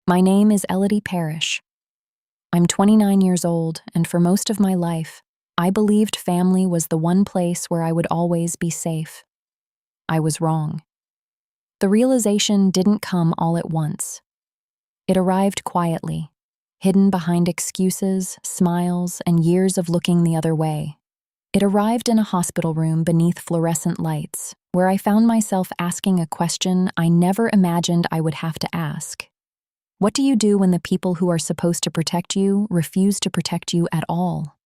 My name is Elodie Parrish. I'm 29 years old, and for most of my life, I believed family was the one place where I would always be safe. I was wrong. The realization didn't come all at once. It arrived quietly, hidden behind excuses, smiles, and years of looking the other way. It arrived in a hospital room beneath fluorescent lights, where I found myself asking a question I never imagined I would have to ask. What do you do when the people who are supposed to protect you refuse to protect you at all?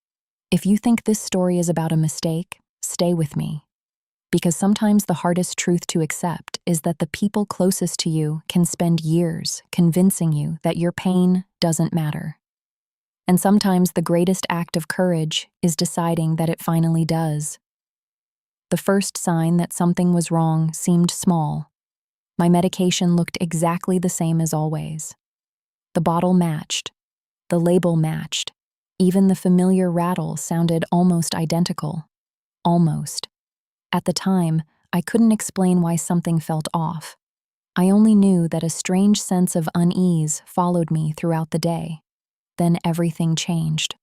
If you think this story is about a mistake, stay with me. Because sometimes the hardest truth to accept is that the people closest to you can spend years convincing you that your pain doesn't matter. And sometimes the greatest act of courage is deciding that it finally does. The first sign that something was wrong seemed small. My medication looked exactly the same as always. The bottle matched. The label matched. Even the familiar rattle sounded almost identical. Almost. At the time, I couldn't explain why something felt off. I only knew that a strange sense of unease followed me throughout the day. Then everything changed.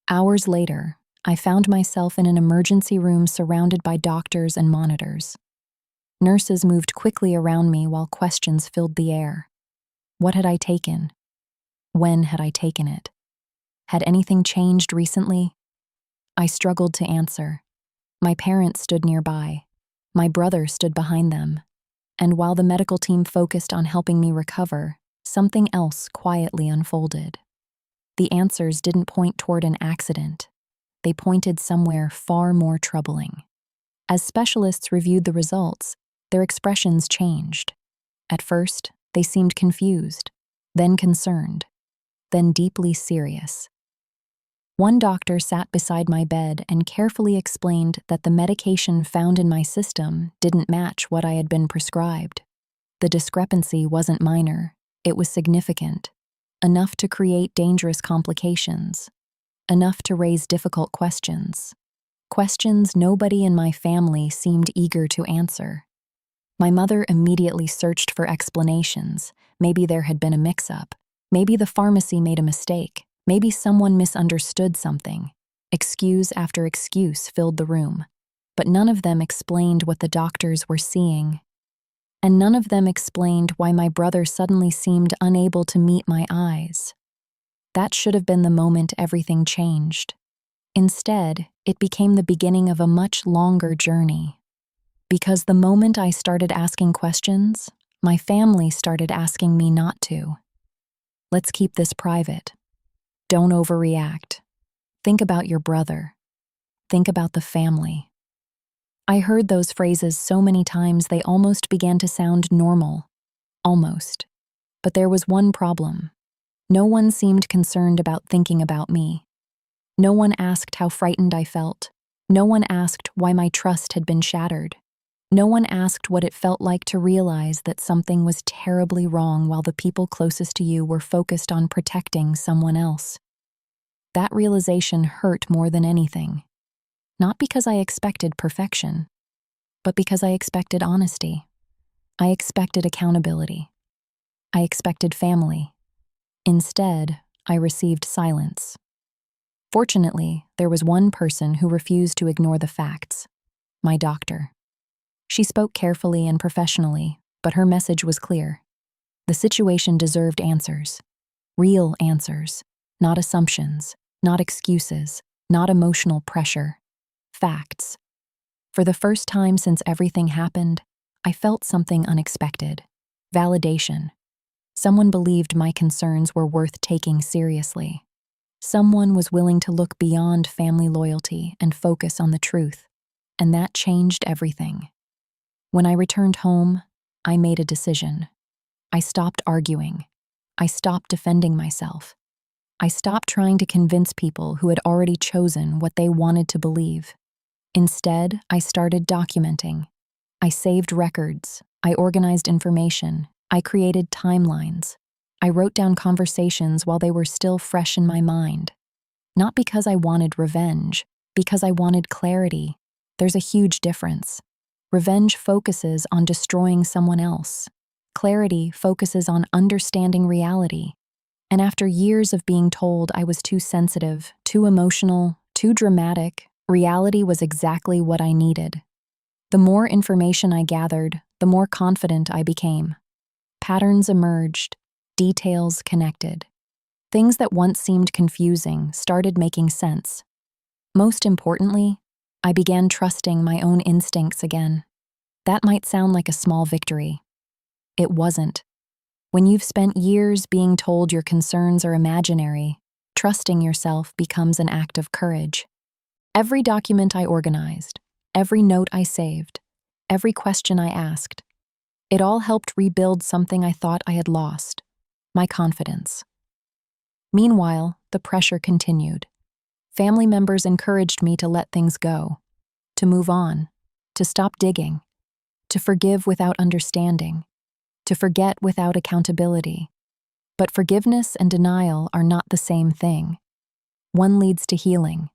Hours later, I found myself in an emergency room surrounded by doctors and monitors. Nurses moved quickly around me while questions filled the air. What had I taken? When had I taken it? Had anything changed recently? I struggled to answer. My parents stood nearby. My brother stood behind them. And while the medical team focused on helping me recover, something else quietly unfolded. The answers didn't point toward an accident. They pointed somewhere far more troubling. As specialists reviewed the results, their expressions changed. At first, they seemed confused, then concerned, then deeply serious. One doctor sat beside my bed and carefully explained that the medication found in my system didn't match what I had been prescribed. The discrepancy wasn't minor, it was significant, enough to create dangerous complications, enough to raise difficult questions. Questions nobody in my family seemed eager to answer. My mother immediately searched for explanations. Maybe there had been a mix-up. Maybe the pharmacy made a mistake. Maybe someone misunderstood something. Excuse after excuse filled the room. But none of them explained what the doctors were seeing. And none of them explained why my brother suddenly seemed unable to meet my eyes. That should have been the moment everything changed. Instead, it became the beginning of a much longer journey. Because the moment I started asking questions, my family started asking me not to. Let's keep this private. Don't overreact. Think about your brother. Think about the family. I heard those phrases so many times they almost began to sound normal. Almost. But there was one problem. No one seemed concerned about thinking about me. No one asked how frightened I felt. No one asked why my trust had been shattered. No one asked what it felt like to realize that something was terribly wrong while the people closest to you were focused on protecting someone else. That realization hurt more than anything. Not because I expected perfection, but because I expected honesty. I expected accountability. I expected family. Instead, I received silence. Fortunately, there was one person who refused to ignore the facts: my doctor. She spoke carefully and professionally, but her message was clear. The situation deserved answers. Real answers, not assumptions, not excuses, not emotional pressure. Facts. For the first time since everything happened, I felt something unexpected. Validation. Someone believed my concerns were worth taking seriously. Someone was willing to look beyond family loyalty and focus on the truth. And that changed everything. When I returned home, I made a decision. I stopped arguing. I stopped defending myself. I stopped trying to convince people who had already chosen what they wanted to believe. Instead, I started documenting. I saved records. I organized information. I created timelines. I wrote down conversations while they were still fresh in my mind. Not because I wanted revenge, because I wanted clarity. There's a huge difference. Revenge focuses on destroying someone else. clarity focuses on understanding reality. And after years of being told I was too sensitive, too emotional, too dramatic, reality was exactly what I needed. The more information I gathered, the more confident I became. Patterns emerged, details connected. Things that once seemed confusing started making sense. Most importantly, I began trusting my own instincts again. That might sound like a small victory. It wasn't. When you've spent years being told your concerns are imaginary, trusting yourself becomes an act of courage. Every document I organized, every note I saved, every question I asked, it all helped rebuild something I thought I had lost: my confidence. Meanwhile, the pressure continued. Family members encouraged me to let things go, to move on, to stop digging, to forgive without understanding, to forget without accountability. But forgiveness and denial are not the same thing. One leads to healing,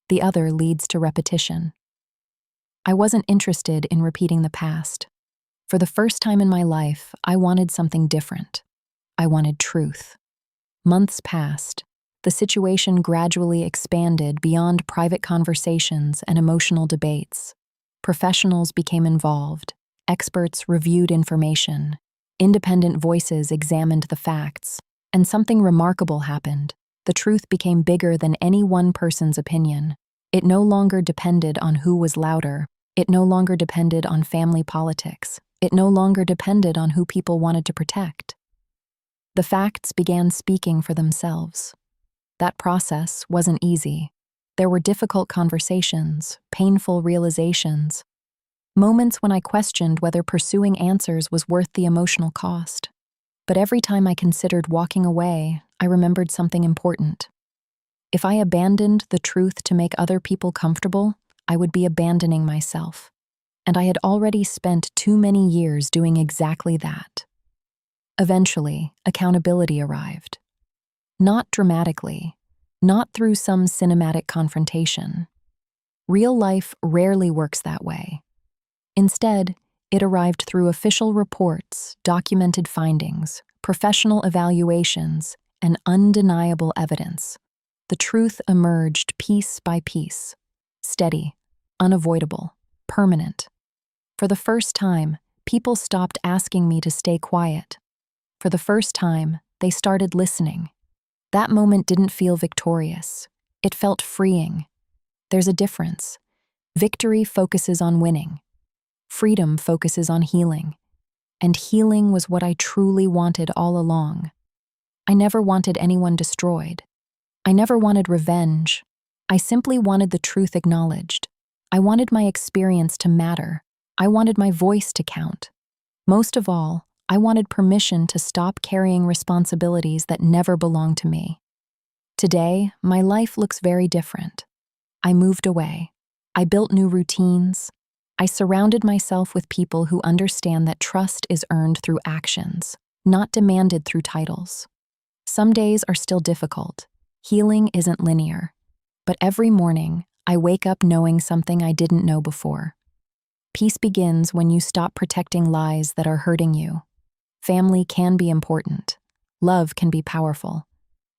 the other leads to repetition. I wasn't interested in repeating the past. For the first time in my life, I wanted something different. I wanted truth. Months passed. The situation gradually expanded beyond private conversations and emotional debates. Professionals became involved. Experts reviewed information. Independent voices examined the facts. And something remarkable happened. The truth became bigger than any one person's opinion. It no longer depended on who was louder. It no longer depended on family politics. It no longer depended on who people wanted to protect. The facts began speaking for themselves. That process wasn't easy. There were difficult conversations, painful realizations, moments when I questioned whether pursuing answers was worth the emotional cost. But every time I considered walking away, I remembered something important. If I abandoned the truth to make other people comfortable, I would be abandoning myself. And I had already spent too many years doing exactly that. Eventually, accountability arrived. Not dramatically, not through some cinematic confrontation. Real life rarely works that way. Instead, it arrived through official reports, documented findings, professional evaluations, and undeniable evidence. The truth emerged piece by piece, steady, unavoidable, permanent. For the first time, people stopped asking me to stay quiet. For the first time, they started listening. That moment didn't feel victorious. It felt freeing. There's a difference. Victory focuses on winning. Freedom focuses on healing. And healing was what I truly wanted all along. I never wanted anyone destroyed. I never wanted revenge. I simply wanted the truth acknowledged. I wanted my experience to matter. I wanted my voice to count. Most of all, I wanted permission to stop carrying responsibilities that never belonged to me. Today, my life looks very different. I moved away. I built new routines. I surrounded myself with people who understand that trust is earned through actions, not demanded through titles. Some days are still difficult. Healing isn't linear. But every morning, I wake up knowing something I didn't know before. Peace begins when you stop protecting lies that are hurting you. Family can be important. Love can be powerful.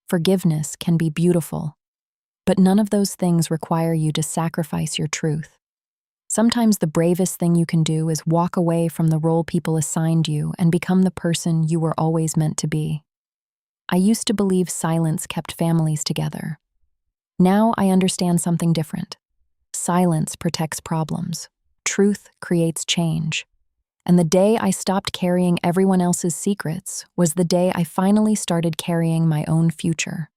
Forgiveness can be beautiful. But none of those things require you to sacrifice your truth. Sometimes the bravest thing you can do is walk away from the role people assigned you and become the person you were always meant to be. I used to believe silence kept families together. Now I understand something different. Silence protects problems. Truth creates change. And the day I stopped carrying everyone else's secrets was the day I finally started carrying my own future.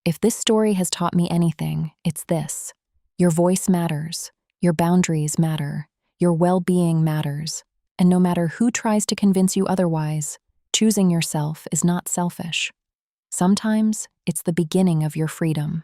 If this story has taught me anything, it's this. Your voice matters. Your boundaries matter. Your well-being matters. And no matter who tries to convince you otherwise, choosing yourself is not selfish. Sometimes it's the beginning of your freedom.